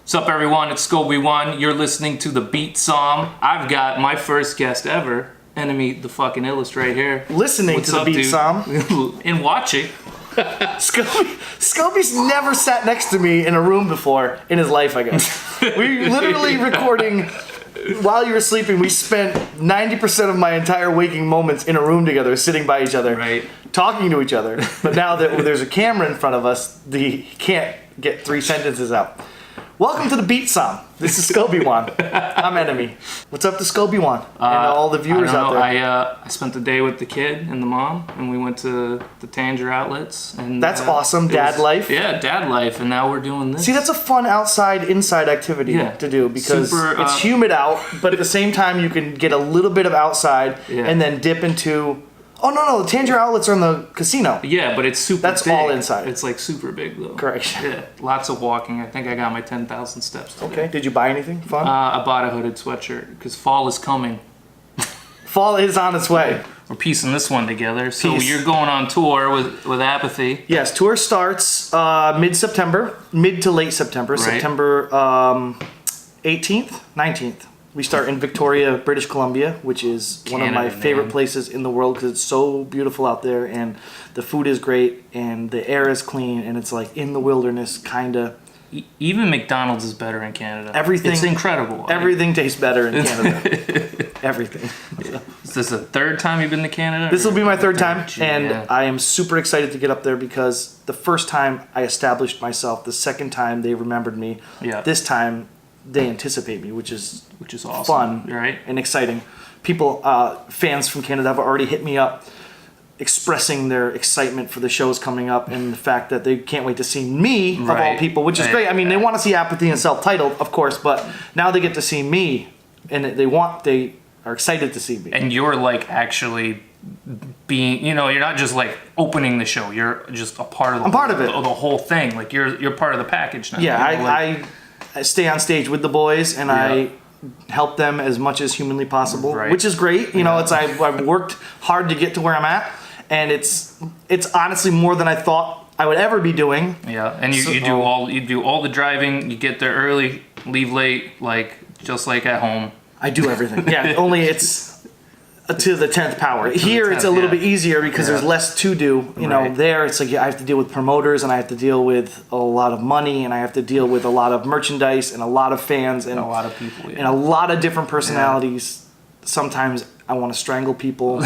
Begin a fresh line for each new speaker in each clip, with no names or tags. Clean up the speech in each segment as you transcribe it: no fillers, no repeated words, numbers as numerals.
What's up, everyone? It's Skobie1. You're listening to the Beat Somm. I've got my first guest ever, N.M.E, the fucking Illest right here.
Listening to the Beat Somm.
And watching.
Skobie's never sat next to me in a room before in his life, I guess. We literally recording while you were sleeping. We spent 90% of my entire waking moments in a room together, sitting by each other,
right,
talking to each other. But now that there's a camera in front of us, he can't get 3 sentences out. Welcome to the Beat Somm. This is Skobie1. I'm N.M.E. What's up to Skobie1 and all the viewers out there?
I spent the day with the kid and the mom, and we went to the Tanger outlets. And
that's awesome. Dad life.
Yeah, dad life, and now we're doing this.
See, that's a fun outside-inside activity to do because it's humid out, but at the same time you can get a little bit of outside and then dip into... Oh, no, the Tanger outlets are in the casino.
Yeah, but it's super big.
That's all inside.
It's like super big, though.
Correct.
Yeah, lots of walking. I think I got my 10,000 steps today.
Okay, did you buy anything fun?
I bought a hooded sweatshirt because fall is coming.
Fall is on its way.
We're piecing this one together. So you're going on tour with Apathy.
Yes, tour starts mid-September, mid to late September. Right. September 18th, 19th. We start in Victoria, British Columbia, which is one of my favorite places in the world because it's so beautiful out there and the food is great and the air is clean and it's like in the wilderness, kind of.
Even McDonald's is better in Canada.
Everything.
It's incredible.
Everything tastes better in Canada. Everything.
Yeah. Is this the third time you've been to Canada?
This will be my third time, and I am super excited to get up there because the first time I established myself, the second time they remembered me, this time they anticipate me, which is
awesome.
Fun,
right?
And exciting. People, fans from Canada have already hit me up expressing their excitement for the shows coming up and the fact that they can't wait to see me, of all people, which is great. I mean, they want to see Apathy and Celph Titled, of course, but now they get to see me, and they are excited to see me.
And you're like actually being, you're not just like opening the show, you're just a part of the whole thing. Like you're part of the package now.
Yeah, I stay on stage with the boys and I help them as much as humanly possible, which is great. I've worked hard to get to where I'm at, and it's honestly more than I thought I would ever be doing. Yeah,
and you do all the driving. You get there early, leave late, just like at home.
I do everything. Yeah, only it's to the 10th power. Here it's a little bit easier because there's less to do. There it's like I have to deal with promoters and I have to deal with a lot of money and I have to deal with a lot of merchandise and a lot of fans and
a lot of people
and a lot of different personalities. Sometimes I want to strangle people.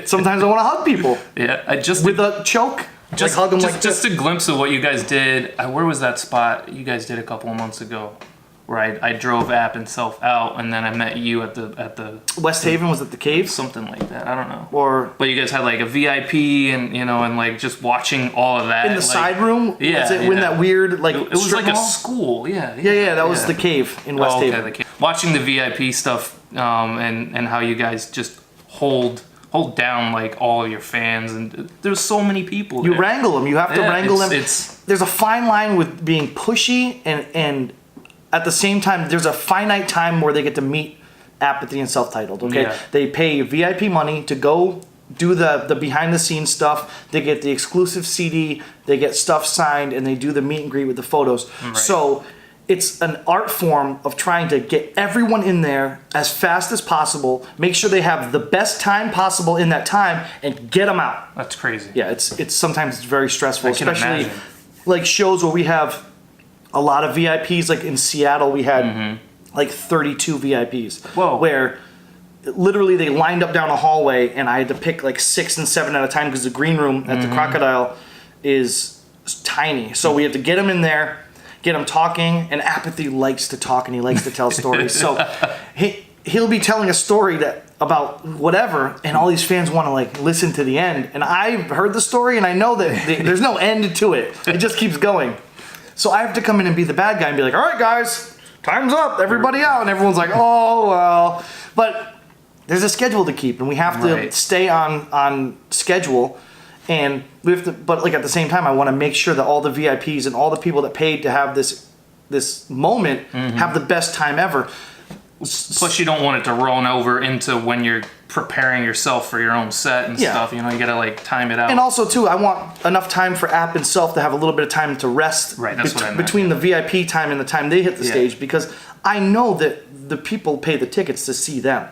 Sometimes I want to hug people.
Yeah,
with a choke. Hug them
just a glimpse of what you guys did. Where was that spot you guys did a couple of months ago? Where I drove App and Celph out, and then I met you at the
West Haven. Was it the cave?
Something like that. I don't know. But you guys had like a VIP, and and like just watching all of that
in the side room.
Yeah,
was it in that weird it
was like
mall?
A school. Yeah.
That was the cave in West Haven.
The cave. Watching the VIP stuff, and how you guys just hold down like all of your fans, and there's so many people.
You wrangle them. You have to wrangle them. There's a fine line with being pushy and at the same time, there's a finite time where they get to meet Apathy and Celph Titled, okay? Yeah. They pay VIP money to go do the behind-the-scenes stuff. They get the exclusive CD. They get stuff signed, and they do the meet and greet with the photos. Right. So it's an art form of trying to get everyone in there as fast as possible, make sure they have the best time possible in that time, and get them out.
That's crazy.
Yeah, it's sometimes very stressful, especially
imagine.
Like shows where we have a lot of VIPs. Like in Seattle, we had like 32 VIPs.
Whoa.
Where literally they lined up down a hallway and I had to pick like 6 and 7 at a time because the green room at the Crocodile is tiny. So we have to get them in there, get them talking, and Apathy likes to talk and he likes to tell stories. So he'll be telling a story about whatever, and all these fans want to like listen to the end. And I've heard the story and I know that there's no end to it. It just keeps going. So I have to come in and be the bad guy and be like, all right, guys, time's up, everybody out. And everyone's like, oh, well. But there's a schedule to keep, and we have to stay on schedule. And we have to, but like at the same time, I want to make sure that all the VIPs and all the people that paid to have this moment have the best time ever.
Plus, you don't want it to run over into when you're preparing yourself for your own set and stuff. You know, you gotta like time it out.
And also, too, I want enough time for App and Celph to have a little bit of time to rest.
Right, that's what I meant.
Between the VIP time and the time they hit the stage, because I know that the people pay the tickets to see them,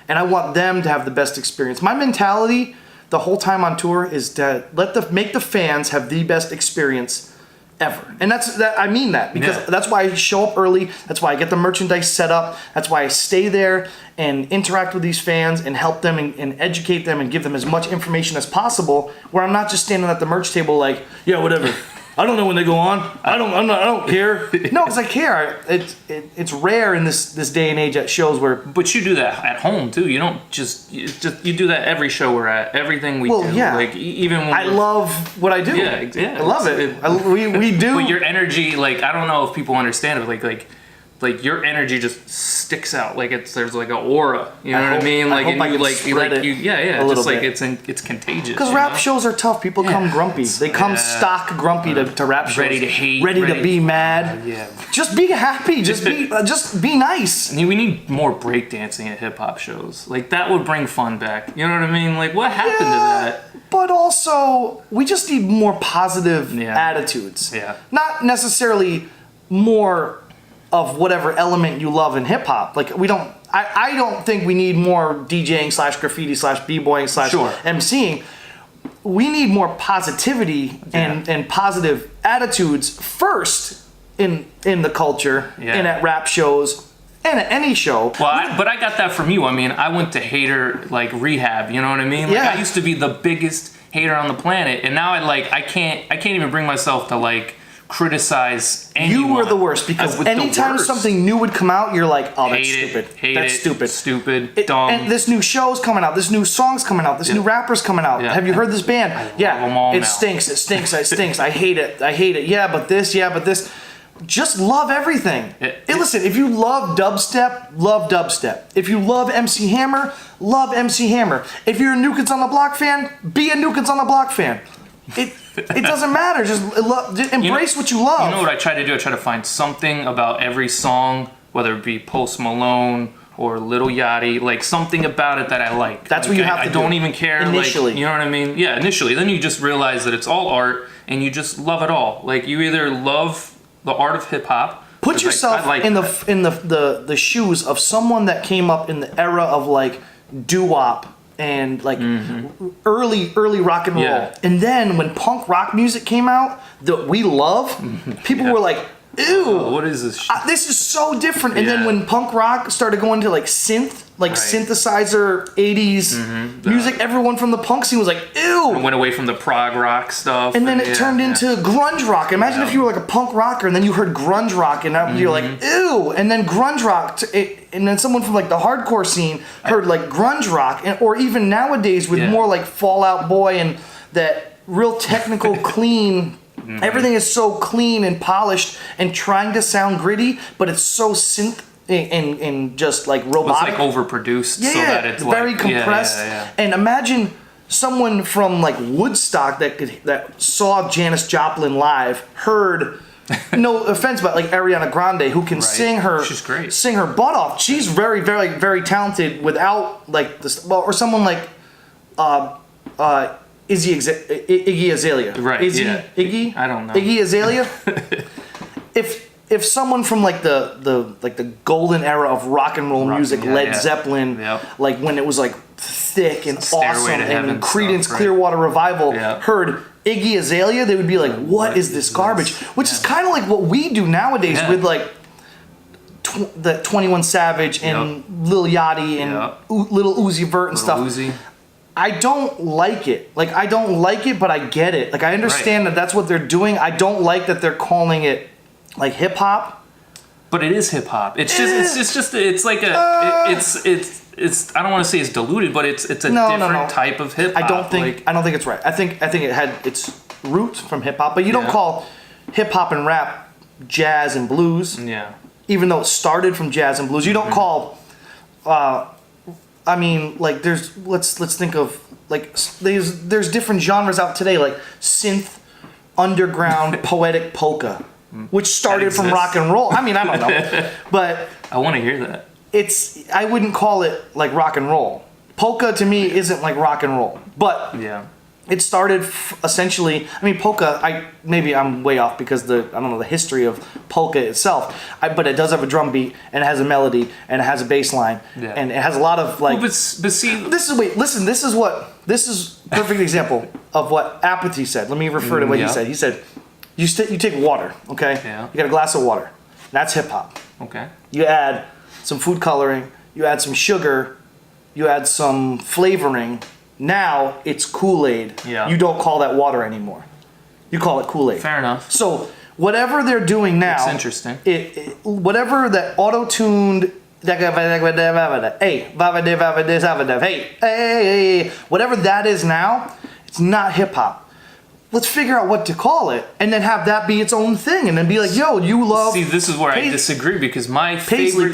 and I want them to have the best experience. My mentality the whole time on tour is to make the fans have the best experience ever. And I mean that, because that's why I show up early. That's why I get the merchandise set up. That's why I stay there and interact with these fans and help them and educate them and give them as much information as possible, where I'm not just standing at the merch table like, yeah, whatever. I don't know when they go on. I don't care. No, because I care. It's rare in this day and age at shows where.
But you do that at home too. You don't you do that every show we're at. Everything we do.
Yeah.
Like even when
I love what I do.
Yeah.
I love it. We do.
But your energy, like, I don't know if people understand it, like your energy just sticks out. Like there's like an aura. You know what I mean? Like, and you it's contagious.
Because rap shows are tough. People come grumpy. They come stock grumpy to rap shows.
Ready to hate.
Ready to be mad. Just be happy. Just be nice.
I mean, we need more breakdancing at hip hop shows. Like that would bring fun back. You know what I mean? Like what happened to that?
But also, we just need more positive attitudes.
Yeah.
Not necessarily more of whatever element you love in hip hop. Like I don't think we need more DJing / graffiti / b-boying / MCing. We need more positivity and positive attitudes first in the culture and at rap shows and at any show.
Well, but I got that from you. I mean, I went to hater like rehab. You know what I mean? Like I used to be the biggest hater on the planet, and now I can't even bring myself to like criticize anyone.
You were the worst, because anytime something new would come out, you're like, oh, that's stupid.
Stupid, dumb.
And this new show's coming out, this new song's coming out, this new rapper's coming out. Have you heard this band? It stinks. I hate it. Yeah, but this. Just love everything. Listen, if you love dubstep, love dubstep. If you love MC Hammer, love MC Hammer. If you're a New Kids on the Block fan, be a New Kids on the Block fan. It doesn't matter. Just embrace what you love.
You know what I try to do? I try to find something about every song, whether it be Post Malone or Lil Yachty, like something about it that I like.
That's what you have to do.
I don't even care.
Initially.
Like, you know what I mean? Yeah, initially. Then you just realize that it's all art and you just love it all. Like you either love the art of hip hop.
Put yourself in the shoes of someone that came up in the era of like doo-wop and like early rock and roll, and then when punk rock music came out that we love, people were like, ew,
what is this shit?
This is so different. And then when punk rock started going to like synth, synthesizer 80s music, everyone from the punk scene was like, ew.
It went away from the prog rock stuff.
And then it turned into grunge rock. Imagine if you were like a punk rocker and then you heard grunge rock and you're like, ew. And then grunge rock, and then someone from like the hardcore scene heard like grunge rock, or even nowadays with more like Fall Out Boy and that real technical, clean. Everything is so clean and polished and trying to sound gritty, but it's so synth and just like robotic.
It's like overproduced so that it's
very compressed. And imagine someone from like Woodstock that saw Janis Joplin live, heard, no offense, but like Ariana Grande, who can sing her butt off. She's very, very, very talented without like this. Well, or someone like Iggy Azalea.
Right.
Iggy?
I don't know.
Iggy Azalea. If someone from like the golden era of rock and roll music, Led Zeppelin, like when it was like thick and awesome, and Creedence Clearwater Revival, heard Iggy Azalea, they would be like, what is this garbage? Which is kind of like what we do nowadays with like the 21 Savage and Lil Yachty and Little Uzi Vert and stuff.
Uzi.
I don't like it. Like, I don't like it, but I get it. Like, I understand that that's what they're doing. I don't like that they're calling it, like, hip-hop.
But it is hip-hop. It's just, it's like a, it's, I don't want to say it's diluted, but it's a different type of hip-hop.
I don't think it's right. I think it had its roots from hip-hop, but you don't call hip-hop and rap jazz and blues.
Yeah.
Even though it started from jazz and blues. You don't call, I mean, like, let's think of, like, there's different genres out today, like synth, underground, poetic polka, which started from rock and roll. I mean, I don't know, but
I want to hear that.
I wouldn't call it like rock and roll. Polka to me isn't like rock and roll, but it started essentially. I mean, polka. Maybe I'm way off because I don't know the history of polka itself. But it does have a drum beat and it has a melody and it has a bass line and it has a lot of like.
Well, but see,
this is perfect example of what Apathy said. Let me refer to what he said. He said, you take water, okay?
Yeah.
You got a glass of water. That's hip hop.
Okay.
You add some food coloring. You add some sugar. You add some flavoring. Now it's Kool-Aid.
Yeah.
You don't call that water anymore. You call it Kool-Aid.
Fair enough.
So whatever they're doing now,
it's interesting.
Whatever that auto-tuned, whatever that is now, it's not hip hop. Let's figure out what to call it, and then have that be its own thing, and then be like, "Yo, you love."
See, this is where I disagree because my favorite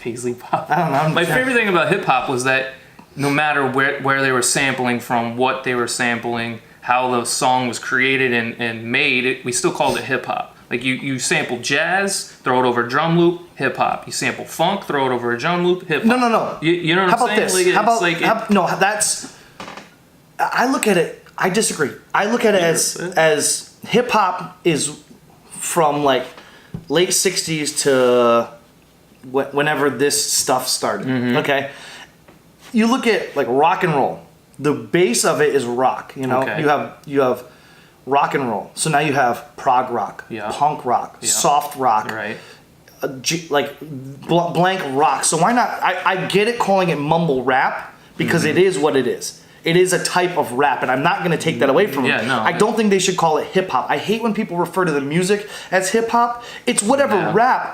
paisley pop.
I don't know.
My favorite thing about hip hop was that no matter where they were sampling from, what they were sampling, how the song was created and made, we still called it hip hop. Like you sample jazz, throw it over a drum loop, hip hop. You sample funk, throw it over a drum loop, hip hop.
No.
You know what I'm saying?
How about this? I look at it. I disagree. I look at it as hip hop is from like late '60s to whenever this stuff started. Mm-hmm. Okay, you look at like rock and roll. The base of it is rock. You know, you have rock and roll. So now you have prog rock, punk rock, soft rock,
right?
Blank rock. So why not? I get it calling it mumble rap because it is what it is. It is a type of rap, and I'm not going to take that away from them.
Yeah, no.
I don't think they should call it hip hop. I hate when people refer to the music as hip hop. It's whatever rap.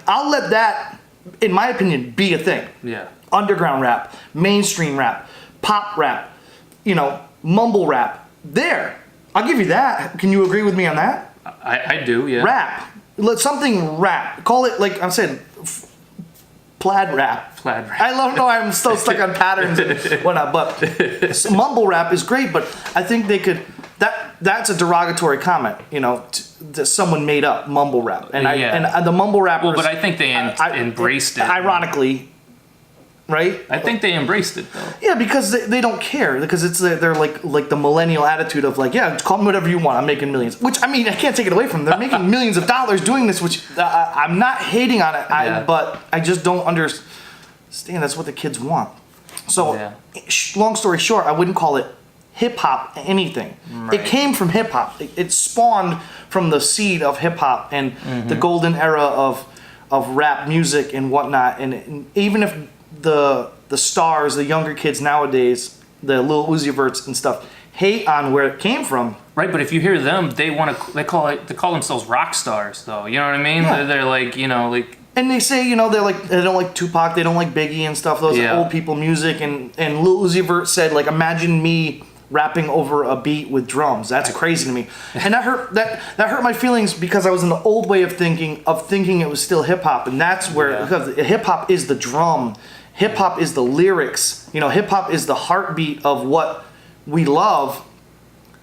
I'll let that, in my opinion, be a thing.
Yeah.
Underground rap, mainstream rap, pop rap, mumble rap. There. I'll give you that. Can you agree with me on that?
I do, yeah.
Rap. Let something rap. Call it, like I'm saying, plaid rap. I don't know. I'm still stuck on patterns and whatnot. But mumble rap is great. But I think they could. That's a derogatory comment. That someone made up mumble rap. And and the mumble rappers.
Well, but I think they embraced it.
Ironically, right?
I think they embraced it though.
Yeah, because they don't care. Because they're like the millennial attitude of like, yeah, call me whatever you want. I'm making millions. Which I mean, I can't take it away from them. They're making millions of dollars doing this. Which I'm not hating on it. But I just don't understand. That's what the kids want. So, long story short, I wouldn't call it hip hop anything. Right. It came from hip hop. It spawned from the seed of hip hop and the golden era of rap music and whatnot. And even if the stars, the younger kids nowadays, the Lil Uzi Verts and stuff, hate on where it came from.
Right, but if you hear them, they call themselves rock stars, though. You know what I mean? Yeah. They're like,
And they say, they don't like Tupac, they don't like Biggie and stuff. Those are old people music. And Lil Uzi Vert said, like, imagine me rapping over a beat with drums. That's crazy to me. And that hurt my feelings because I was in the old way of thinking it was still hip hop. And that's where because hip hop is the drum, hip hop is the lyrics. Hip hop is the heartbeat of what we love.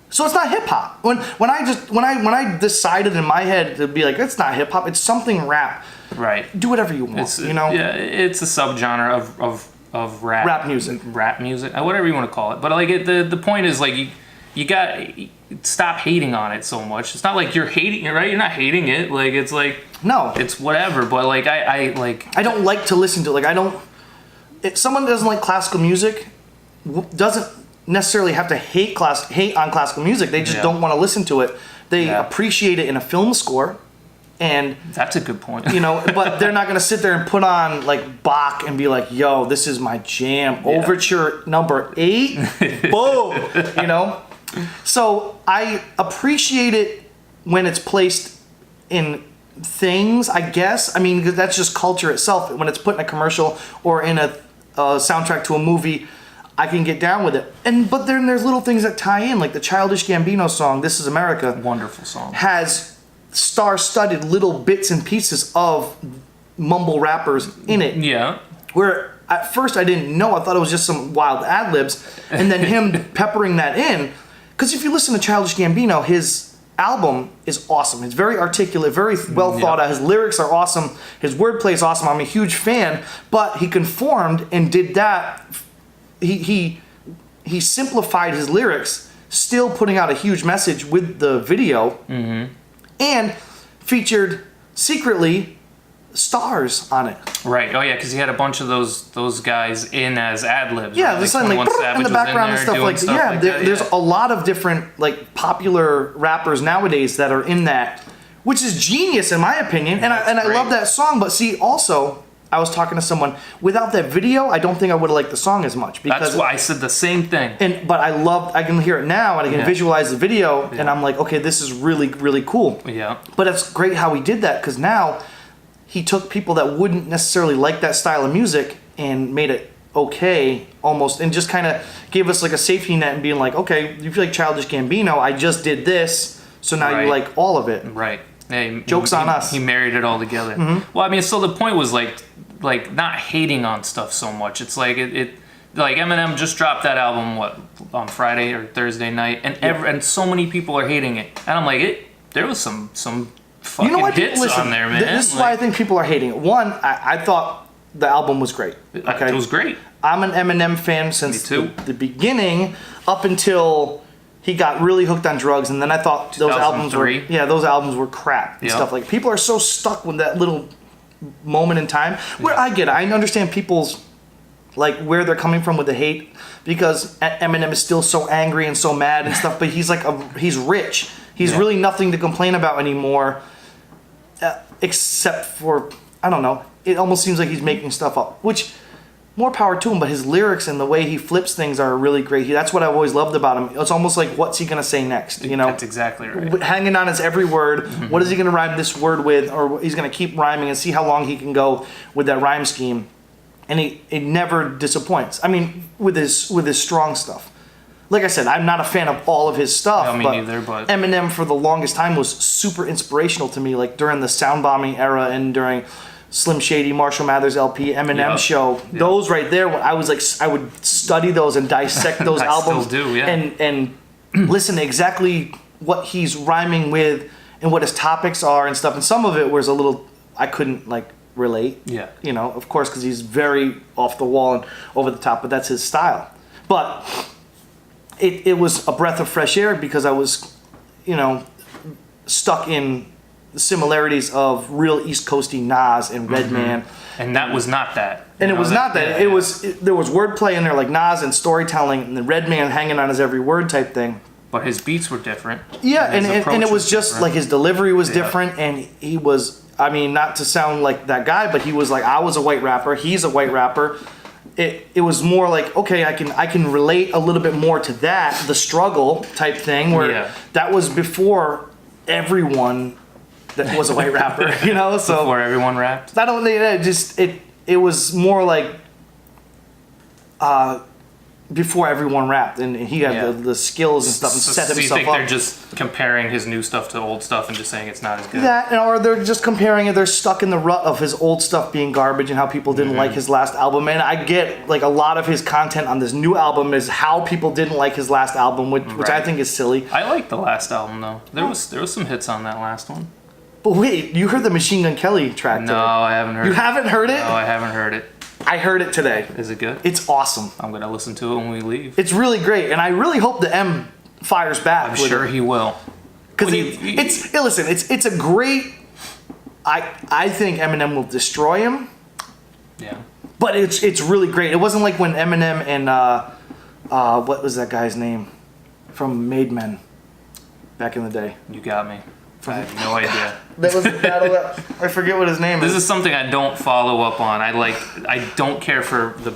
So it's not hip hop. When I decided in my head to be like, it's not hip hop, it's something rap.
Right.
Do whatever you want.
Yeah, it's a subgenre of rap.
Rap music.
Whatever you want to call it. But like the point is like you got stop hating on it so much. It's not like you're hating it, right? You're not hating it. Like it's like
no,
it's whatever. But like I
don't like to listen to it. Like if someone doesn't like classical music, doesn't necessarily have to hate on classical music. They just don't want to listen to it. They appreciate it in a film score. And
that's a good point.
But they're not going to sit there and put on like Bach and be like, yo, this is my jam. Yeah. Overture number 8. Boom. So I appreciate it when it's placed in things, I guess. I mean, that's just culture itself. When it's put in a commercial or in a soundtrack to a movie, I can get down with it. But then there's little things that tie in, like the Childish Gambino song, This Is America.
Wonderful song.
Has star-studded little bits and pieces of mumble rappers in it.
Yeah.
Where at first I didn't know. I thought it was just some wild ad-libs. And then him peppering that in. Because if you listen to Childish Gambino, his album is awesome. It's very articulate, very well thought out. His lyrics are awesome. His wordplay is awesome. I'm a huge fan. But he conformed and did that. He simplified his lyrics, still putting out a huge message with the video, and featured secretly stars on it.
Right. Oh yeah, because he had a bunch of those guys in as ad libs.
Yeah,
right?
there's something like in the background and stuff like that. Yeah, there's a lot of different like popular rappers nowadays that are in that, which is genius in my opinion. And I love that song. But see, also I was talking to someone. Without that video, I don't think I would have liked the song as much. Because
that's why I said the same thing.
But I can hear it now and I can visualize the video, and I'm like, okay, this is really, really cool.
Yeah.
But it's great how he did that, because now he took people that wouldn't necessarily like that style of music and made it okay almost, and just kind of gave us like a safety net and being like, okay, you feel like Childish Gambino, I just did this, so now you like all of it.
Right. Hey,
Joke's on us.
He married it all together. Well, I mean, so the point was like not hating on stuff so much. It's like it like Eminem just dropped that album on Friday or Thursday night, and and so many people are hating it, and I'm like, there was some fucking hits on there, man.
This is why I think people are hating it. One, I thought the album was great. Okay,
it was great.
I'm an Eminem fan since the beginning, up until he got really hooked on drugs, and then I thought those albums were crap and stuff. Like, people are so stuck with that little moment in time. Where I get it, I understand people's like where they're coming from with the hate, because Eminem is still so angry and so mad and stuff. But he's like he's rich. He's really nothing to complain about anymore, except for, I don't know. It almost seems like he's making stuff up, which, more power to him, but his lyrics and the way he flips things are really great. That's what I've always loved about him. It's almost like, what's he going to say next? You know,
that's exactly right.
Hanging on his every word. What is he going to rhyme this word with? Or he's going to keep rhyming and see how long he can go with that rhyme scheme. And it never disappoints. I mean, with his strong stuff. Like I said, I'm not a fan of all of his stuff.
No, me neither, but
Eminem for the longest time was super inspirational to me, like during the sound bombing era and during Slim Shady, Marshall Mathers LP, Eminem show. Those right there, I was like, I would study those and dissect those albums.
Still do,
and listen to exactly what he's rhyming with and what his topics are and stuff. And some of it was a little, I couldn't like relate. Yeah. You know, of course, because he's very off the wall and over the top, but that's his style. But it was a breath of fresh air, because I was, stuck in the similarities of real East Coasty Nas and Redman.
And that was not that.
And it was not that. There was wordplay in there, like Nas, and storytelling, and the Redman hanging on his every word type thing.
But his beats were different.
Yeah, and it was just different. Like his delivery was different, and he was, I mean, not to sound like that guy, but he was like, I was a white rapper, he's a white rapper. It was more like, okay, I can relate a little bit more to that, the struggle type thing, where that was before everyone that was a white rapper, so
before everyone rapped.
I don't think it was more like before everyone rapped, and he had the skills and stuff, and set himself up.
So you think they're just comparing his new stuff to old stuff and just saying it's not as good?
That, or they're just comparing it. They're stuck in the rut of his old stuff being garbage and how people didn't like his last album. And I get, like, a lot of his content on this new album is how people didn't like his last album, which I think is silly.
I like the last album though. There was some hits on that last one.
But wait, you heard the Machine Gun Kelly track today?
No, I haven't heard it.
You haven't heard it?
No, I haven't heard it.
I heard it today.
Is it good?
It's awesome.
I'm going to listen to it when we leave.
It's really great, and I really hope the M fires back.
I'm sure he will.
Because it's a great... I think Eminem will destroy him.
Yeah. But
it's really great. It wasn't like when Eminem and... what was that guy's name? From Made Men. Back in the day.
You got me. I have no idea.
That was the battle that I forget what his name is.
This is something I don't follow up on. I don't care for the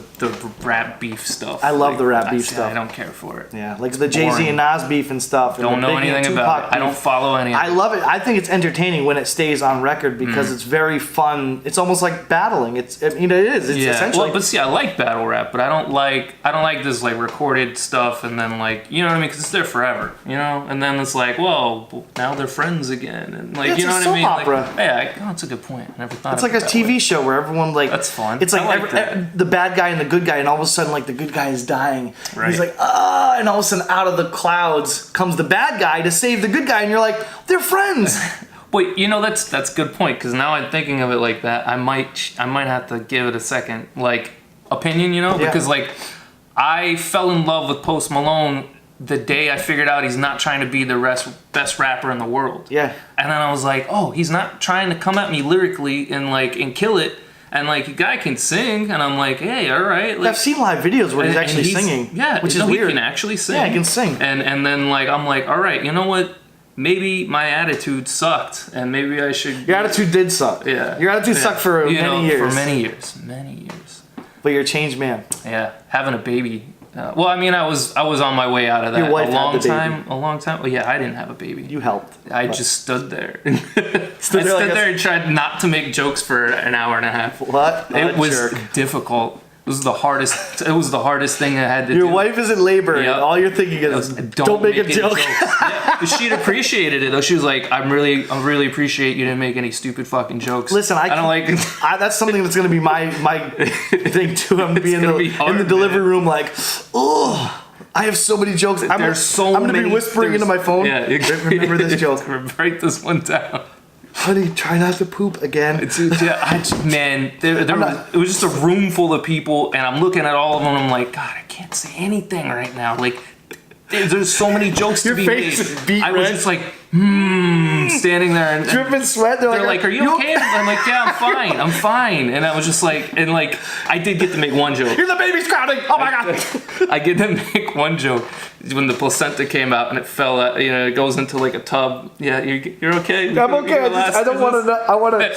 rap beef stuff.
I love the rap beef stuff.
I don't care for it.
Yeah, like the Jay-Z and Nas beef and stuff. And
don't know anything about it. I don't follow any of it.
I love it. I think it's entertaining when it stays on record, because it's very fun. It's almost like battling. It is. It's essentially.
Well, but see, I like battle rap, but I don't like this like recorded stuff, and then like, you know what I mean? Because it's there forever, And then it's like, well, now they're friends again, and like, you know what I
soap
mean?
opera.
Like, yeah, that's a good point. I never thought.
It's like a TV show where everyone like.
That's fun.
It's like,
I like that.
the bad guy and the good guy, and all of a sudden like the good guy is dying.
Right.
And he's like, ah, and all of a sudden out of the clouds comes the bad guy to save the good guy, and you're like, they're friends.
Wait, that's a good point, because now I'm thinking of it like that. I might have to give it a second like opinion, because like I fell in love with Post Malone the day I figured out he's not trying to be the best rapper in the world.
Yeah.
And then I was like, oh, he's not trying to come at me lyrically and kill it. And like, the guy can sing, and I'm like, hey, all right. Like,
I've seen live videos where he's actually singing.
Yeah,
which is weird.
He can actually sing.
Yeah, he can sing.
And then like I'm like, all right, you know what? Maybe my attitude sucked, and maybe I should.
Your attitude did suck.
Yeah.
Your attitude sucked for many years.
For many years.
But you're a changed man.
Yeah, having a baby. Well, I mean, I was on my way out of that.
Your wife
a long
had the
time. Well, yeah, I didn't have a baby.
You helped.
I just stood there. I stood there and tried not to make jokes for an hour and a half.
What?
It was difficult. It was the hardest. It was the hardest thing I had to do.
Your wife is in labor,
Yep.
and all you're thinking is, don't make a joke.
Yeah. She'd appreciated it though. She was like, I really appreciate you didn't make any stupid fucking jokes.
Listen, I don't like. That's something that's gonna be my thing too. I'm gonna be in the delivery room like, oh, I have so many jokes. I'm gonna be whispering into my phone.
Yeah,
remember this joke.
Write this one down.
Honey, try not to poop again.
Dude, yeah, man, it was just a room full of people, and I'm looking at all of them, and I'm like, God, I can't say anything right now. Like, there's so many jokes to be made.
Your face is beat
I was
red.
just like, standing there, and
dripping sweat.
they're like, are you okay? I'm like, yeah, I'm fine. And I was just like, I did get to make one joke.
Hear the baby's crowding. Oh my God.
I get to make one joke when the placenta came out and it fell out, it goes into like a tub. Yeah, you're okay?
I'm okay. I don't want to know. I want to.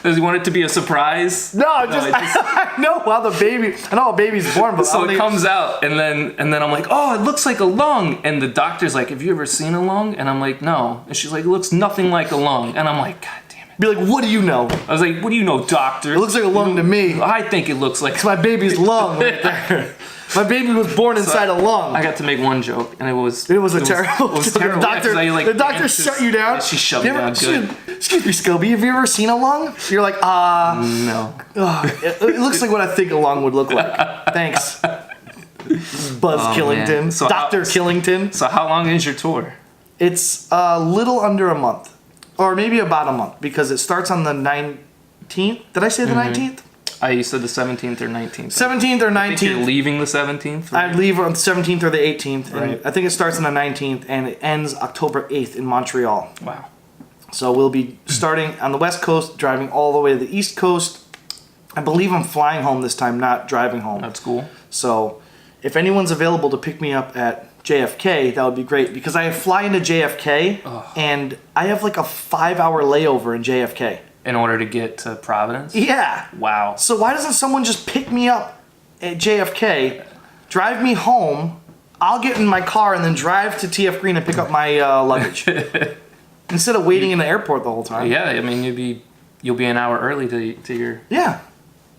Does he want it to be a surprise?
No, I know how the baby. I know how a baby's born, but
so it comes out, and then I'm like, oh, it looks like a lung. And the doctor's like, have you ever seen a lung? And I'm like, no. And she's like, it looks nothing like a lung. And I'm like, God damn it.
Be like, what do you know?
I was like, what do you know, doctor?
It looks like a lung to me.
I think it looks like.
It's my baby's lung right there. My baby was born inside a lung.
I got to make one joke, and it was
terrible. It was terrible. The doctor shut you down.
Yeah, she shut me down good.
Excuse me, Skobie. Have you ever seen a lung? You're like,
no.
It looks like what I think a lung would look like. Thanks, Buzz Killington,
man. So
Dr. Killington.
So how long is your tour?
It's a little under a month, or maybe about a month, because it starts on the 19th. Did I say the 19th?
You said the 17th or 19th.
17th or 19th.
I think you're leaving the 17th? Right?
I leave on the 17th or the 18th.
Right.
And I think it starts on the 19th, and it ends October 8th in Montreal.
Wow.
So we'll be starting on the West Coast, driving all the way to the East Coast. I believe I'm flying home this time, not driving home.
That's cool.
So if anyone's available to pick me up at JFK, that would be great, because I fly into JFK, and I have like a 5-hour layover in JFK.
In order to get to Providence?
Yeah.
Wow.
So why doesn't someone just pick me up at JFK, drive me home, I'll get in my car, and then drive to TF Green and pick up my luggage? Instead of waiting in the airport the whole time.
Yeah, I mean, you'll be an hour early to your...
Yeah.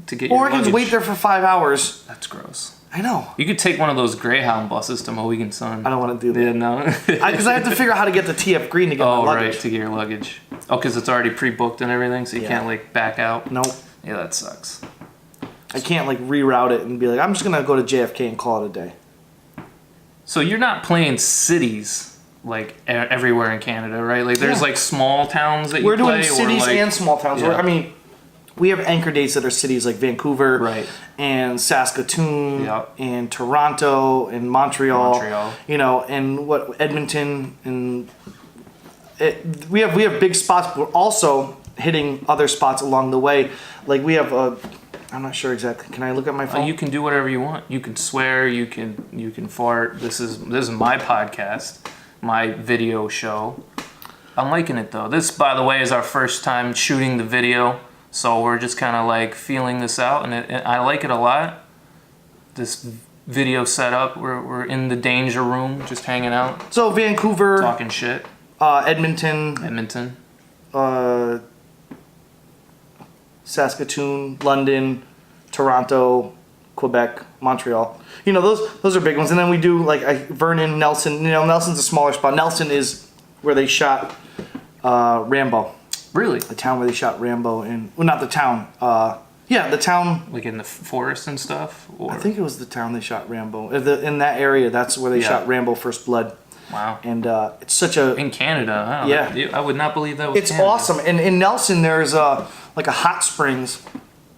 To get your
Or I can
luggage.
just wait there for 5 hours.
That's gross.
I know.
You could take one of those Greyhound buses to Mohegan Sun.
I don't want to do that.
Yeah, no.
Because I have to figure out how to get to TF Green to get my luggage.
Right, to get your luggage. Oh, because it's already pre-booked and everything, so you can't, like, back out?
Nope.
Yeah, that sucks.
I can't, like, reroute it and be like, I'm just going to go to JFK and call it a day.
So you're not playing cities, like, everywhere in Canada, right? Like, there's, like, small towns that you play?
We're doing cities
like,
and small towns.
Yeah.
I mean, we have anchor dates that are cities like Vancouver,
right,
and Saskatoon,
yep,
and Toronto, and Montreal. And Edmonton, and we have big spots, but we're also hitting other spots along the way. Like we have I'm not sure exactly. Can I look at my phone?
You can do whatever you want. You can swear. You can fart. This is my podcast, my video show. I'm liking it though. This, by the way, is our first time shooting the video. So we're just kind of like feeling this out, and I like it a lot. This video setup, we're in the danger room, just hanging out.
So Vancouver,
talking shit.
Edmonton, Saskatoon, London, Toronto, Quebec, Montreal. Those are big ones. And then we do like Vernon, Nelson. Nelson's a smaller spot. Nelson is where they shot Rambo.
Really?
The town where they shot Rambo in. Well, not the town. Yeah, the town.
Like in the forest and stuff? Or?
I think it was the town they shot Rambo. In that area, that's where they shot Rambo First Blood.
Wow.
And it's such a...
In Canada. Yeah. I would not believe that was Canada.
Awesome. And in Nelson, there's like a hot springs.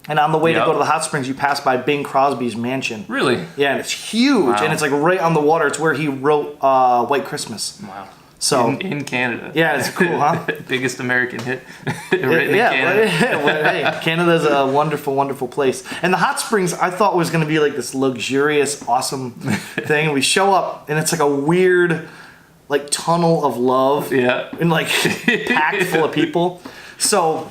And on the way to go to the hot springs, you pass by Bing Crosby's mansion.
Really?
Yeah, and it's huge. Wow. And it's like right on the water. It's where he wrote White Christmas.
Wow.
So
in Canada.
Yeah, it's cool, huh?
Biggest American hit written in Canada.
Hey, Canada's a wonderful, wonderful place. And the hot springs, I thought was going to be like this luxurious, awesome thing. We show up, and it's like a weird, like tunnel of love.
Yeah.
And like packed full of people. So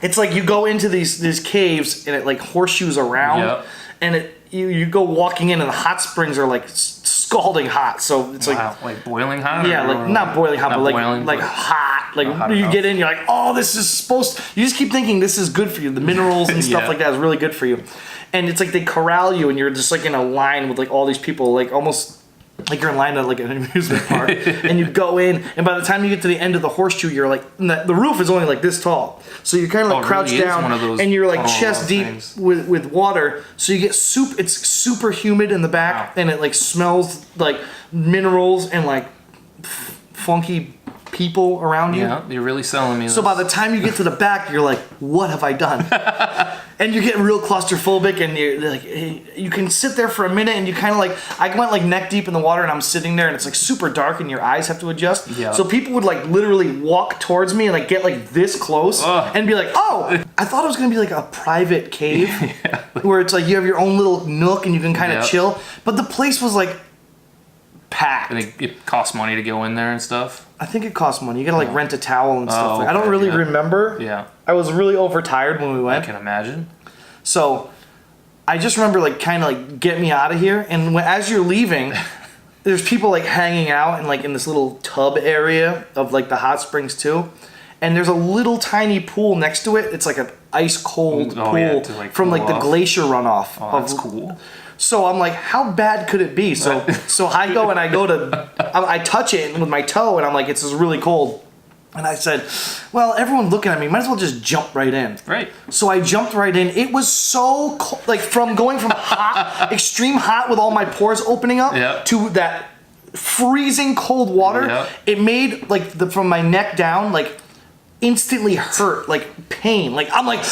it's like you go into these caves, and it like horseshoes around, and you go walking in, and the hot springs are like scalding hot. So it's
like boiling hot.
Yeah, like not boiling hot, but like hot. Like hot you get in, you're like, oh, this is supposed. You just keep thinking this is good for you. The minerals and stuff like that is really good for you. And it's like they corral you, and you're just like in a line with like all these people, like almost. Like you're in line at like an amusement park, and you go in, and by the time you get to the end of the horseshoe, you're like the roof is only like this tall, so you're kind of like crouched down, and you're like chest deep with water. So you get soup. It's super humid in the back, and it like smells like minerals and like funky people around you.
Yeah, you're really selling me this.
So by the time you get to the back, you're like, what have I done? And you get real claustrophobic, and you're like, you can sit there for a minute, and you kind of like, I went like neck deep in the water, and I'm sitting there, and it's like super dark, and your eyes have to adjust. Yeah. So people would like literally walk towards me and like get like this close and be like, oh, I thought it was gonna be like a private cave where it's like you have your own little nook and you can kind of chill, but the place was like packed.
And it costs money to go in there and stuff.
I think it costs money. You gotta like rent a towel and stuff. Okay, I don't really remember.
Yeah.
I was really overtired when we went.
I can imagine.
So I just remember like kind of like get me out of here. And as you're leaving, there's people like hanging out and like in this little tub area of like the hot springs too. And there's a little tiny pool next to it. It's like an ice cold pool from like the glacier runoff.
Oh, that's cool.
So I'm like, how bad could it be? So I go and I touch it with my toe, and I'm like, it's just really cold. And I said, well, everyone looking at me, might as well just jump right in.
Right.
So I jumped right in. It was so cold, like from going from hot, extreme hot with all my pores opening up to that freezing cold water. It made like from my neck down, like instantly hurt, like pain. Like I'm like,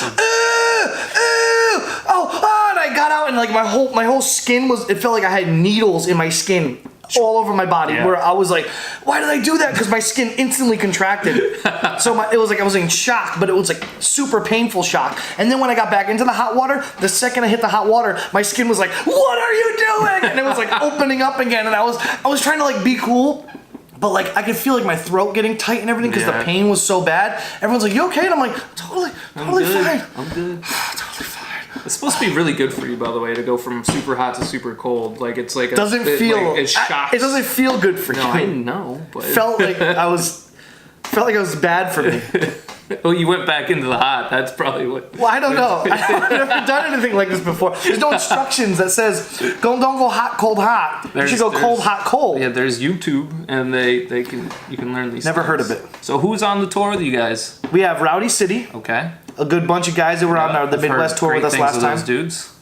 and I got out, and like my whole skin it felt like I had needles in my skin all over my body, where I was like, why did I do that? Because my skin instantly contracted. So it was like I was in shock, but it was like super painful shock. And then when I got back into the hot water, the second I hit the hot water, my skin was like, what are you doing? And it was like opening up again, and I was trying to like be cool. But like I could feel like my throat getting tight and everything because the pain was so bad. Everyone's like, "You okay?" And I'm like, "Totally fine.
I'm good.
Totally fine."
It's supposed to be really good for you, by the way, to go from super hot to super cold. Like it's like
it doesn't feel good for you.
No, I know. But
felt like I was bad for me.
Well, you went back into the hot. That's probably what.
Well, I don't know. I've never done anything like this before. There's no instructions that says don't go hot, cold, hot. You should go cold, hot, cold.
Yeah, there's YouTube, and you can learn these.
Never
things.
Heard of it.
So who's on the tour with you guys?
We have Rowdy City.
Okay.
A good bunch of guys that were on the Midwest tour with us last time.
Those dudes.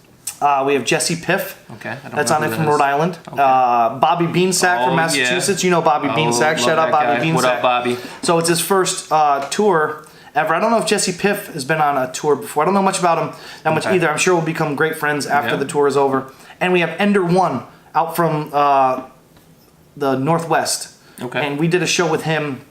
We have Jesse Piff.
Okay.
That's on it from Rhode Island. Okay. Bobby Beansack from Massachusetts. You know Bobby Beansack. Shout out Bobby Beansack.
What up, Bobby?
So it's his first tour ever. I don't know if Jesse Piff has been on a tour before. I don't know much about him that much either. I'm sure we'll become great friends after the tour is over. And we have Ender One out from the Northwest.
Okay.
And we did a show with him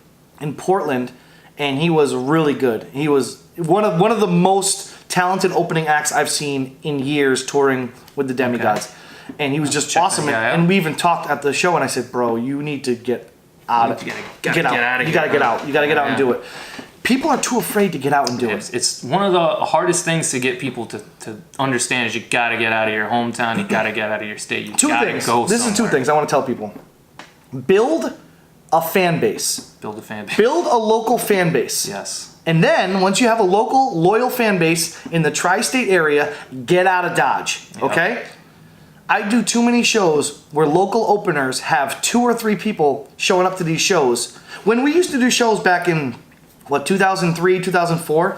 in Portland, and he was really good. He was one of the most talented opening acts I've seen in years touring with the Demigods. Okay. And he was just awesome. And we even talked at the show, and I said, bro, you need to get out of here. Get out. You gotta get out. You gotta get out and do it. People are too afraid to get out and do it.
It's one of the hardest things to get people to understand is you gotta get out of your hometown, you gotta get out of your state, you gotta go somewhere.
This is two things I want to tell people. Build a fan base.
Build a fan base.
Build a local fan base.
Yes.
And then, once you have a local, loyal fan base in the tri-state area, get out of Dodge, okay? I do too many shows where local openers have 2 or 3 people showing up to these shows. When we used to do shows back in 2003, 2004,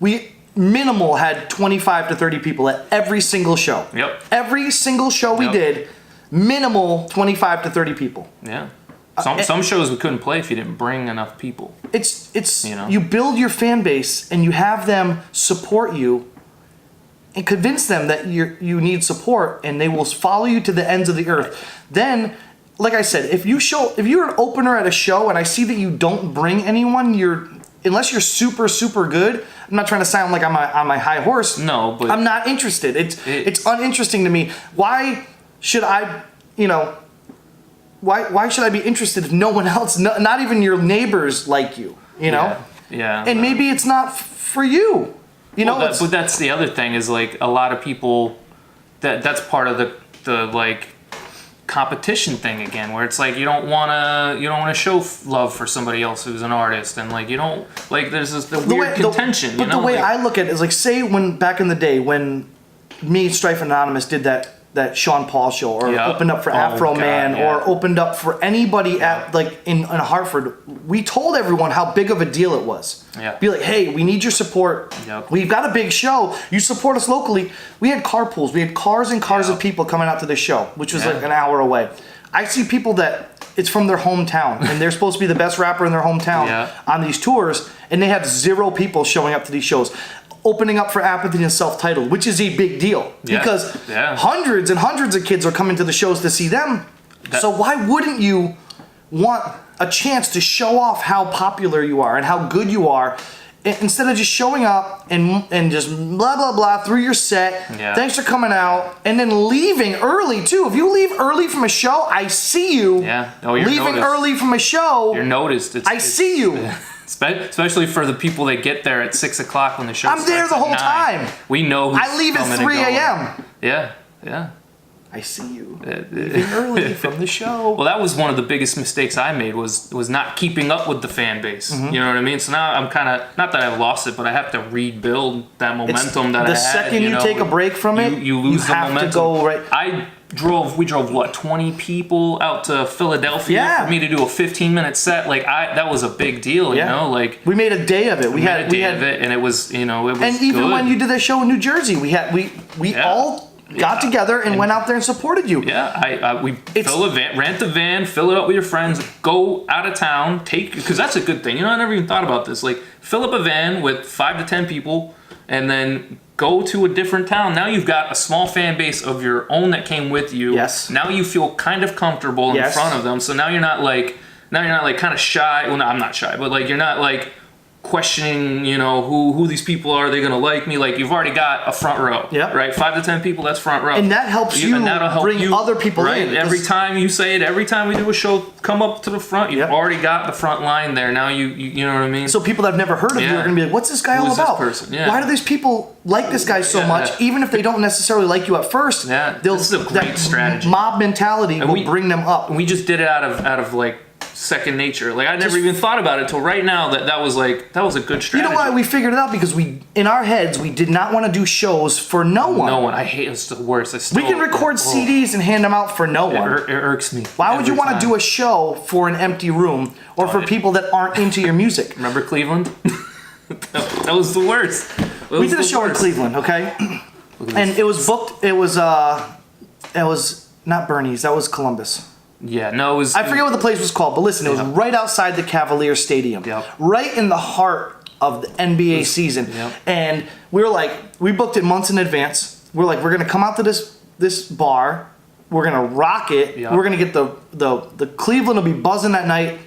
we minimal had 25 to 30 people at every single show.
Yep.
Every single show we did, minimal 25 to 30 people.
Yeah. Some shows we couldn't play if you didn't bring enough people.
It's you build your fan base and you have them support you and convince them that you need support and they will follow you to the ends of the earth. Then, like I said, if you're an opener at a show and I see that you don't bring anyone, unless you're super, super good, I'm not trying to sound like I'm on my high horse.
No, but
I'm not interested. It's uninteresting to me. Why should I, why should I be interested if no one else, not even your neighbors like you,
Yeah.
And maybe it's not for you,
but that's the other thing is like a lot of people, that's part of the like competition thing again, where it's like you don't want to show love for somebody else who's an artist, and like you don't like there's this weird contention.
But the way I look at it is like, say when back in the day when me, Strife Anonymous did that Sean Paul show, or opened up for Afro Man, or opened up for anybody at like in Hartford, we told everyone how big of a deal it was. Be like, hey, we need your support. We've got a big show. You support us locally. We had carpools. We had cars and cars of people coming out to this show, which was like an hour away. I see people that it's from their hometown and they're supposed to be the best rapper in their hometown on these tours, and they have 0 people showing up to these shows. Opening up for Apathy and Celph Titled, which is a big deal because hundreds and hundreds of kids are coming to the shows to see them. So why wouldn't you want a chance to show off how popular you are and how good you are, instead of just showing up and just blah blah blah through your set? Thanks for coming out, and then leaving early too. If you leave early from a show, I see you.
You're
leaving
noticed.
Early from a show.
You're noticed.
I see you.
Especially for the people that get there at 6 o'clock when the show starts.
I'm there the whole time.
We know who's
I leave at 3 a.m.
Yeah.
I see you leaving early from the show.
Well, that was one of the biggest mistakes I made was not keeping up with the fan base. You know what I mean? So now I'm kind of, not that I've lost it, but I have to rebuild that momentum that I had.
The second you take a break from it,
you lose the momentum.
You have to go right.
We drove what, 20 people out to Philadelphia for me to do a 15-minute set. Like that was a big deal, like
we made a day of it. We had
it, and it was, it was
and even
good.
when you did that show in New Jersey, we all got together and went out there and supported you.
We rent the van, fill it up with your friends, go out of town, because that's a good thing. I never even thought about this. Like, fill up a van with 5 to 10 people, and then go to a different town. Now you've got a small fan base of your own that came with you. Now you feel kind of comfortable in front of them. So now you're not like kind of shy. Well, no, I'm not shy, but like you're not like questioning, who these people are. They gonna like me? Like, you've already got a front row. Right, 5 to 10 people. That's front row,
and that helps you bring other people in.
Every time you say it, every time we do a show, come up to the front. You've already got the front line there. Now you know what I mean.
So people that have never heard of you are gonna be like, "What's this guy all about? Why do these people like this guy so much?" Even if they don't necessarily like you at first,
this is a great strategy.
Mob mentality will bring them up.
We just did it out of like second nature. Like, I never even thought about it till right now that was a good strategy.
You know why we figured it out? Because in our heads, we did not want to do shows for no one.
No one. I hate it. It's the worst.
We can record CDs and hand them out for no one.
It irks me.
Why would you want to do a show for an empty room or for people that aren't into your music?
Remember Cleveland? that was the worst.
We did a show in Cleveland, okay? And it was booked. It was not Bernie's. That was Columbus.
Yeah, no, it was...
I forget what the place was called, but listen, it was right outside the Cavaliers Stadium. Right in the heart of the NBA season. And we booked it months in advance. We're going to come out to this bar. We're going to rock it. We're going to get the Cleveland will be buzzing that night.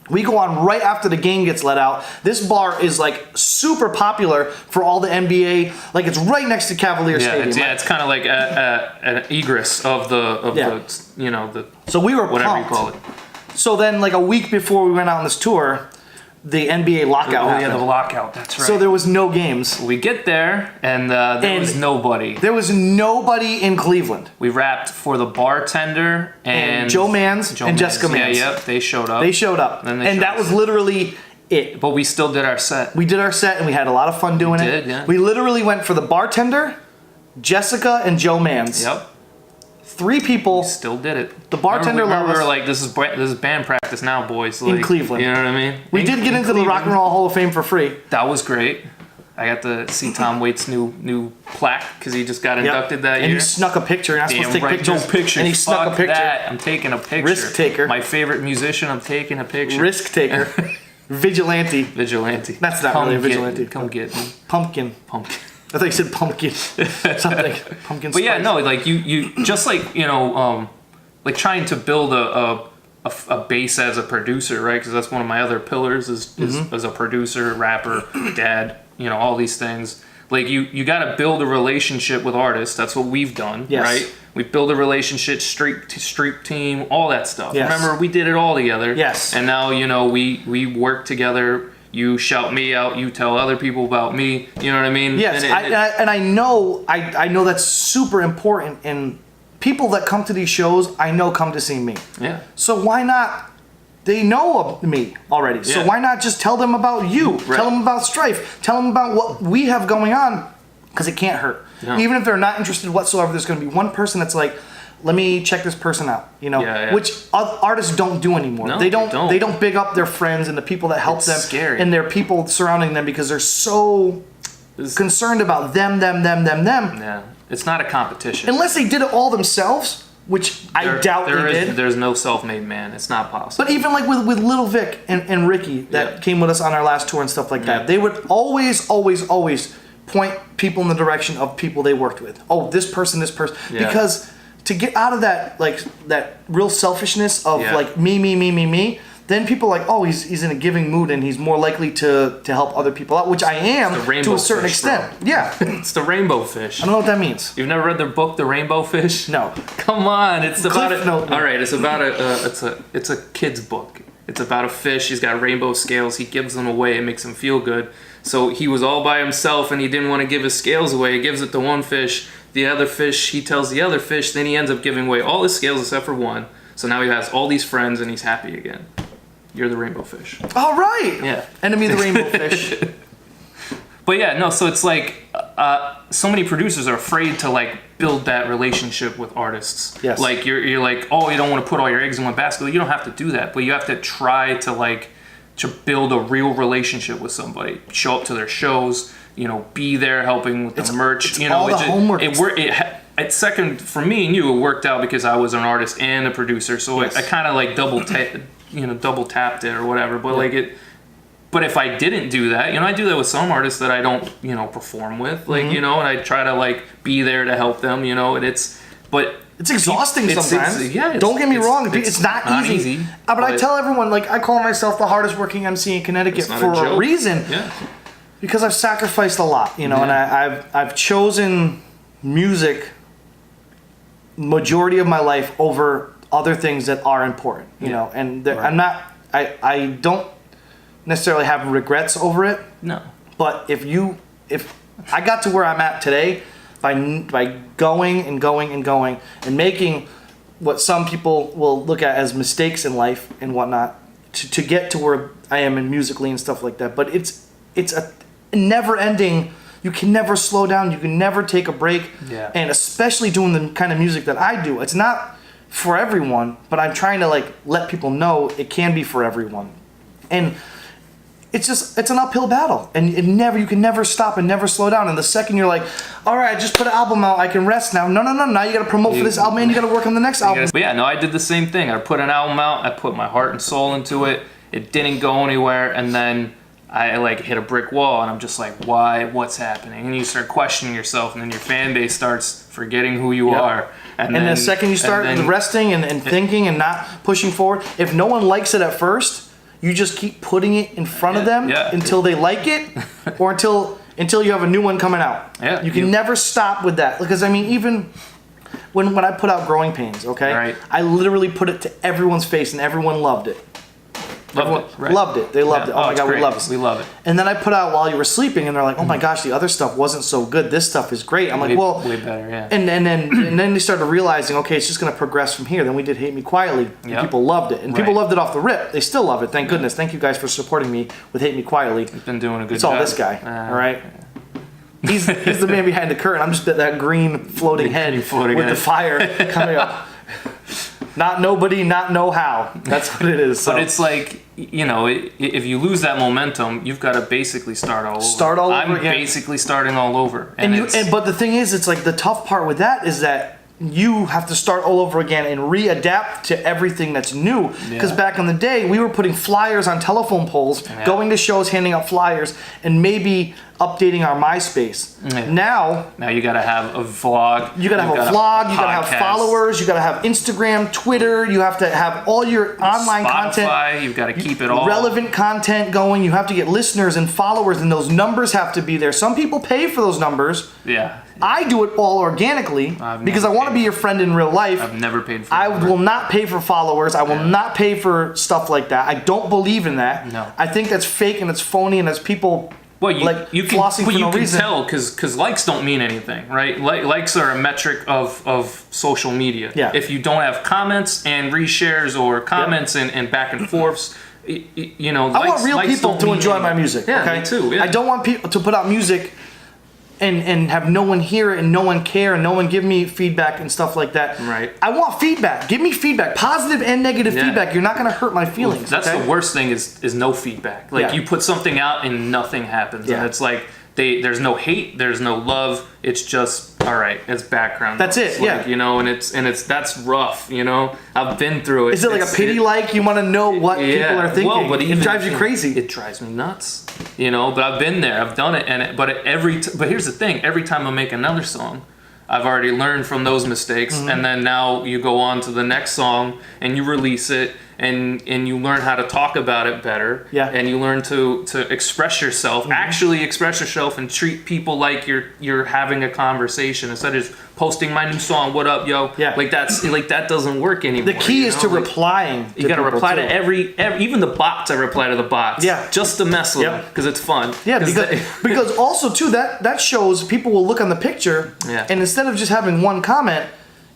We go on right after the game gets let out. This bar is like super popular for all the NBA. Like, it's right next to Cavalier Stadium.
It's kind of like an egress of the
So we were
whatever
pumped.
You call it.
So then, like a week before we went out on this tour, the NBA lockout happened.
The lockout. That's right.
So there was no games.
We get there, and there was nobody.
There was nobody in Cleveland.
We rapped for the bartender and
Joe Mans and Jessica Mans.
They showed up.
And that was literally it.
But we still did our set.
We did our set, and we had a lot of fun doing it.
Yeah.
We literally went for the bartender, Jessica, and Joe Mans. 3 people.
Still did it.
The bartender
Remember,
loved
we
us.
were like, this is band practice now, boys. Like,
In Cleveland.
You know what I mean?
We did get into the Rock and Roll Hall of Fame for free.
That was great. I got to see Tom Waits' new plaque because he just got inducted that year.
And he snuck a picture. You're not supposed to take pictures.
No pictures.
And he snuck a picture.
That. I'm taking a picture.
Risk taker.
My favorite musician, I'm taking a picture.
Risk taker. Vigilante.
Vigilante.
That's not really a vigilante.
Come get me.
Pumpkin. I thought you said pumpkin. Something. Pumpkin
But
spice.
yeah, no, like you just like, like trying to build a base as a producer, right? Because that's one of my other pillars is as a producer, rapper, dad, all these things. Like you got to build a relationship with artists. That's what we've done, right? We build a relationship, street team, all that stuff.
Yes.
Remember, we did it all together.
Yes.
And now, we work together. You shout me out. You tell other people about me. You know what I mean?
Yes, and I know that's super important. And people that come to these shows, I know come to see me.
Yeah.
So why not? They know of me already. So why not just tell them about you?
Right.
Tell them about Strife. Tell them about what we have going on, because it can't hurt.
No.
Even if they're not interested whatsoever, there's going to be one person that's like, let me check this person out. Which artists don't do anymore.
No,
they don't big up their friends and the people that help them.
Scary.
And their people surrounding them, because they're so concerned about them.
Yeah. It's not a competition.
Unless they did it all themselves, which I doubt they did.
There's no self-made man. It's not possible.
But even like with Little Vic and Ricky that came with us on our last tour and stuff like that, they would always point people in the direction of people they worked with. Oh, this person.
Yeah.
Because to get out of that that real selfishness of like me, then people are like, oh, he's in a giving mood and he's more likely to help other people out, which I am to a certain extent.
Bro.
Yeah.
It's the rainbow fish.
I don't know what that means.
You've never read the book, The Rainbow Fish?
No.
Come on, it's about
Cliff Note.
All right, it's about it's a kid's book. It's about a fish. He's got rainbow scales. He gives them away. It makes him feel good. So he was all by himself and he didn't want to give his scales away. He gives it to one fish. The other fish, he tells the other fish. Then he ends up giving away all his scales except for one. So now he has all these friends and he's happy again. You're the rainbow fish.
All right.
Yeah.
N.M.E the rainbow fish.
But yeah, no. So it's like so many producers are afraid to like build that relationship with artists.
Yes.
Like you're like, oh, you don't want to put all your eggs in one basket. You don't have to do that, but you have to try to build a real relationship with somebody. Show up to their shows. Be there helping with the merch.
It's all the homework.
At second for me and you, it worked out because I was an artist and a producer. So I kind of like double tapped it or whatever. But but if I didn't do that, I do that with some artists that I don't, perform with, and I try to like be there to help them, it's
exhausting sometimes.
Yeah.
Don't get me wrong. It's not easy. But I tell everyone, like, I call myself the hardest working MC in Connecticut for a reason.
Yeah.
Because I've sacrificed a lot, and I've chosen music majority of my life over other things that are important, and I don't necessarily have regrets over it.
No.
But if I got to where I'm at today by going and making what some people will look at as mistakes in life and whatnot to get to where I am in musically and stuff like that. But it's a never ending. You can never slow down. You can never take a break.
Yeah. And
especially doing the kind of music that I do. It's not for everyone, but I'm trying to like let people know it can be for everyone. And it's an uphill battle. And you can never stop and never slow down. And the second you're like, all right, I just put an album out, I can rest now. No. Now you got to promote for this album and you got to work on the next album.
But yeah, no, I did the same thing. I put an album out. I put my heart and soul into it. It didn't go anywhere. And then I like hit a brick wall and I'm just like, why? What's happening? And you start questioning yourself, and then your fan base starts forgetting who you are. And then
the second you start resting and thinking and not pushing forward, if no one likes it at first, you just keep putting it in front of them until they like it, or until you have a new one coming out.
Yeah,
you can never stop with that, because I mean, even when I put out Growing Pains, I literally put it to everyone's face and everyone loved it. Loved it. They loved it. Oh my God, we love it.
We love it.
And then I put out While You Were Sleeping, and they're like, "Oh my gosh, the other stuff wasn't so good. This stuff is great." I'm like, "Well,
way better, yeah."
And then they started realizing, okay, it's just going to progress from here. Then we did Hate Me Quietly, and people loved it, and people loved it off the rip. They still love it. Thank goodness. Thank you guys for supporting me with Hate Me Quietly.
You've been doing a good job.
It's all this guy. All right. He's the man behind the curtain. I'm just that green floating head with the fire coming up. Not nobody, not know how. That's what it is. So.
But it's like, if you lose that momentum, you've got to basically start all over. I'm
again.
Basically starting all over.
But the thing is, it's like the tough part with that is that you have to start all over again and readapt to everything that's new. Because back in the day, we were putting flyers on telephone poles, going to shows, handing out flyers, and maybe updating our MySpace. Now
you got to have a vlog.
You got to have a vlog. You got to have followers. You got to have Instagram, Twitter. You have to have all your online content.
Spotify. You've got to keep it all
relevant content going. You have to get listeners and followers, and those numbers have to be there. Some people pay for those numbers.
Yeah.
I do it all organically because I want to be your friend in real life.
I've never paid for
I will not pay for followers. I will not pay for stuff like that. I don't believe in that.
No.
I think that's fake and it's phony and that's people
you
flossing for no reason.
Tell because likes don't mean anything, right? Likes are a metric of social media.
Yeah.
If you don't have comments and reshares or comments and back and forths, I
want real people to enjoy my music.
Yeah,
okay?
Me too. Yeah.
I don't want people to put out music and have no one hear it and no one care and no one give me feedback and stuff like that.
Right.
I want feedback. Give me feedback, positive and negative feedback. You're not going to hurt my feelings.
That's the worst thing is no feedback. Like you put something out and nothing happens.
Yeah.
And it's like there's no hate, there's no love. It's just all right. It's background.
That's it.
Like, and it's that's rough. I've been through it.
Is it like a pity? You want to know what people are thinking?
Well, but
it drives you crazy.
It drives me nuts. But I've been there. I've done it. But here's the thing. Every time I make another song, I've already learned from those mistakes, and then now you go on to the next song and you release it, and you learn how to talk about it better.
Yeah.
And you learn to express yourself, actually express yourself, and treat people like you're having a conversation instead of just posting my new song. What up, yo?
Yeah.
That doesn't work anymore.
The key is to replying.
You got to reply to every even the bots. I reply to the bots.
Yeah.
Just to mess with them because it's fun.
Yeah, because also too that shows people will look on the picture and instead of just having one comment,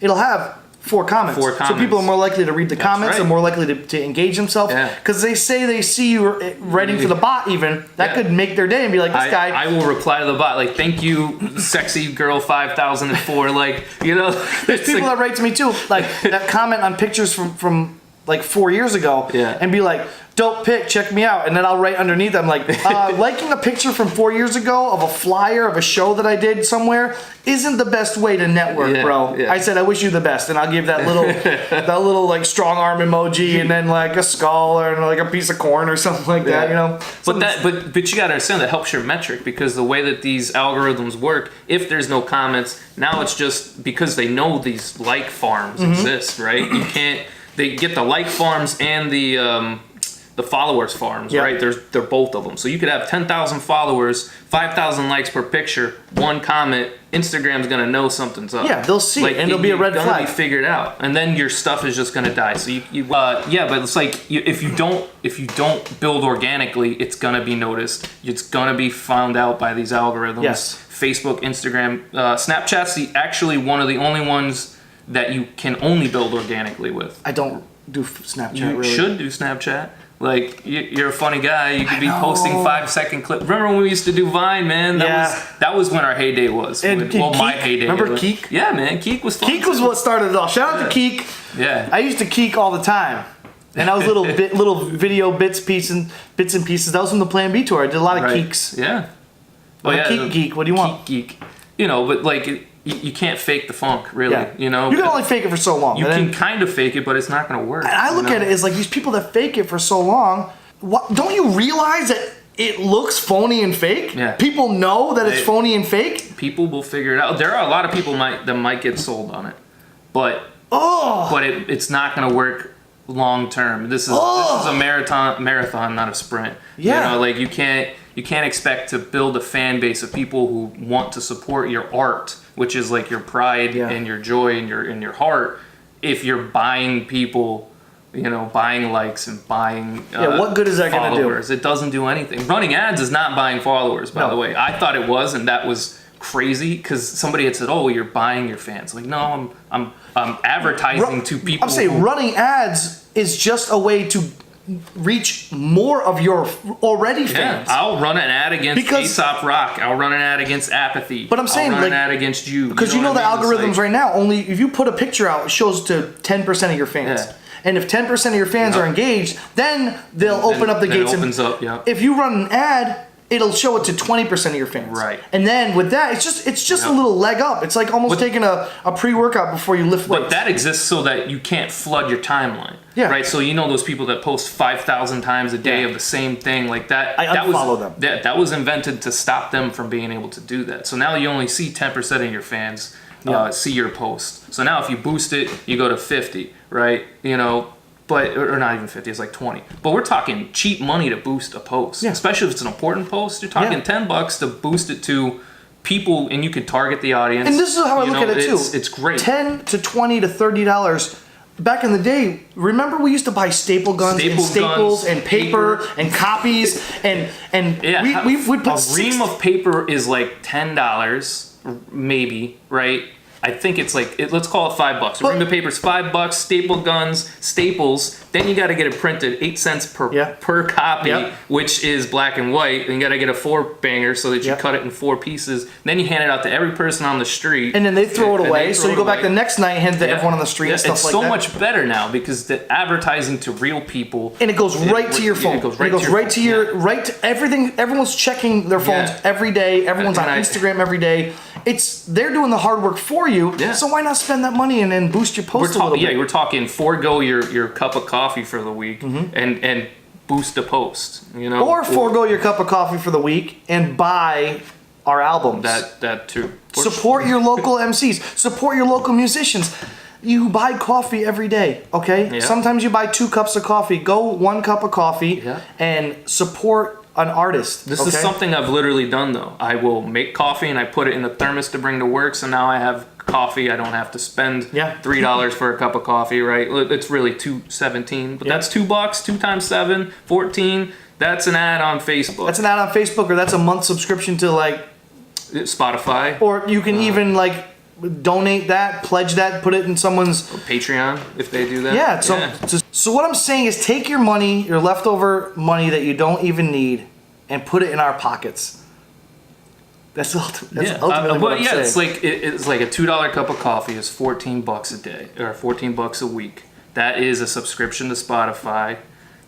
it'll have 4 comments. So people are more likely to read the comments and more likely to engage themselves. Because they say they see you writing to the bot even. That could make their day and be like, this guy.
I will reply to the bot like, thank you, sexy girl 5004.
There's people that write to me too. Like that comment on pictures from like 4 years ago. And be like, dope pic, check me out. And then I'll write underneath, I'm like, liking a picture from 4 years ago of a flyer of a show that I did somewhere isn't the best way to network, bro. I said, I wish you the best. And I'll give that little like strong arm emoji and then like a skull or like a piece of corn or something like that,
But you gotta understand that helps your metric because the way that these algorithms work, if there's no comments, now it's just because they know these like farms exist, right? They get the like farms and the followers farms, right? They're both of them. So you could have 10,000 followers, 5,000 likes per picture, 1 comment. Instagram's gonna know something's up.
Yeah, they'll see, and it'll be a red flag.
Gonna be figured out, and then your stuff is just gonna die. So but it's like if you don't build organically, it's gonna be noticed. It's gonna be found out by these algorithms.
Yes.
Facebook, Instagram, Snapchat's actually one of the only ones that you can only build organically with.
I don't do Snapchat.
You should do Snapchat. Like, you're a funny guy. You could be posting 5-second clips. Remember when we used to do Vine, man? That was when our heyday was. My heyday.
Remember Keek?
Yeah, man. Keek was fun.
Keek was what started it all. Shout out to Keek.
Yeah.
I used to Keek all the time. And that was little video bits and pieces. That was from the Plan B tour. I did a lot of Keeks.
Yeah.
Geek. What do you want?
Geek. But like... You can't fake the funk, really.
Yeah.
You
can only fake it for so long.
You can kind of fake it, but it's not going to work.
And I look at it as like these people that fake it for so long. Don't you realize that it looks phony and fake?
Yeah.
People know that it's phony and fake.
People will figure it out. There are a lot of people that might get sold on it, but it's not going to work long term. This is a marathon, not a sprint.
Yeah.
You can't expect to build a fan base of people who want to support your art, which is like your pride and your joy and your heart, if you're buying people, buying likes and buying
what good is that going to do?
It doesn't do anything. Running ads is not buying followers, by the way. I thought it was, and that was crazy because somebody had said, "Oh, you're buying your fans." Like, no, I'm advertising to people.
I'm saying running ads is just a way to reach more of your already fans.
Yeah, I'll run an ad against Aesop Rock. I'll run an ad against Apathy.
But I'm saying,
I'll run
like,
an ad against you.
Because you know the algorithms right now, only if you put a picture out, it shows to 10% of your fans.
Yeah.
And if 10% of your fans are engaged, then they'll open up the gates.
It opens up, yeah.
If you run an ad, it'll show it to 20% of your fans.
Right.
And then with that, it's just a little leg up. It's like almost taking a pre-workout before you lift weights.
But that exists so that you can't flood your timeline.
Yeah.
Right. So you know those people that post 5,000 times a day of the same thing like that.
I unfollow them.
That was invented to stop them from being able to do that. So now you only see 10% of your fans see your post. So now if you boost it, you go to 50. Right. You know. But, or not even 50, it's like 20. But we're talking cheap money to boost a post. Yeah. Especially if it's an important post. You're talking $10 to boost it to people, and you can target the audience.
And this is how I look at it too.
It's great.
$10 to $20 to $30. Back in the day, remember we used to buy staple guns and staples and paper and copies and we'd put
a ream of paper is like $10 maybe, right? I think it's like, let's call it $5. A ream of paper's $5. Staple guns, staples. Then you got to get it printed 8 cents per copy, which is black and white. And you got to get a 4-banger so that you cut it in 4 pieces. Then you hand it out to every person on the street.
And then they throw it away. So you go back the next night, hand it to everyone on the street and stuff like that.
It's so much better now because the advertising to real people.
And it goes right to your phone. It goes right to your right to everything. Everyone's checking their phones every day. Everyone's on Instagram every day. They're doing the hard work for you. Yeah. So why not spend that money and then boost your post a little bit?
Yeah, we're talking forego your cup of coffee for the week and boost a post. You know,
or forego your cup of coffee for the week and buy our albums.
That too.
Support your local MCs. Support your local musicians. You buy coffee every day, okay? Yeah. Sometimes you buy 2 cups of coffee. Go 1 cup of coffee and support an artist.
This is something I've literally done though. I will make coffee and I put it in a thermos to bring to work, so now I have coffee. I don't have to spend $3 for a cup of coffee, right? It's really $2.17, but that's $2. 2 times 7, 14. That's an ad on Facebook.
That's an ad on Facebook, or that's a month subscription to like
Spotify.
Or you can even like donate that, pledge that, put it in someone's
Patreon if they do that.
Yeah. So what I'm saying is, take your money, your leftover money that you don't even need, and put it in our pockets. That's ultimately what I'm saying.
It's like a $2 cup of coffee is $14 a day or $14 a week. That is a subscription to Spotify.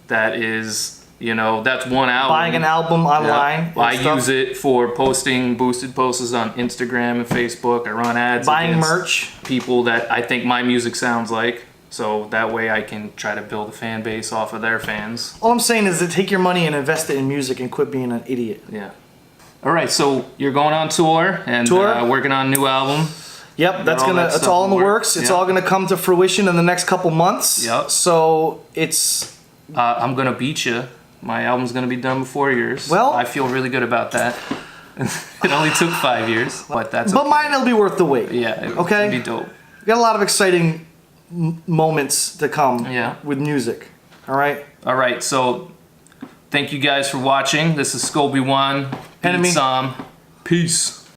That is. You know, that's one album.
Buying an album online.
I use it for posting boosted posts on Instagram and Facebook. I run ads.
Buying merch.
People that I think my music sounds like. So that way I can try to build a fan base off of their fans.
All I'm saying is to take your money and invest it in music and quit being an idiot.
Yeah. All right, so you're going on tour and working on a new album.
Yep, it's all in the works. It's all gonna come to fruition in the next couple months.
Yep.
So it's.
I'm gonna beat you. My album's going to be done before yours.
Well,
I feel really good about that. It only took 5 years, but that's okay.
But mine will be worth the wait.
Yeah, it'll be dope.
We got a lot of exciting moments to come with music. All right?
All right, so thank you guys for watching. This is Skobie 1.
N.M.E.
Somm. Peace.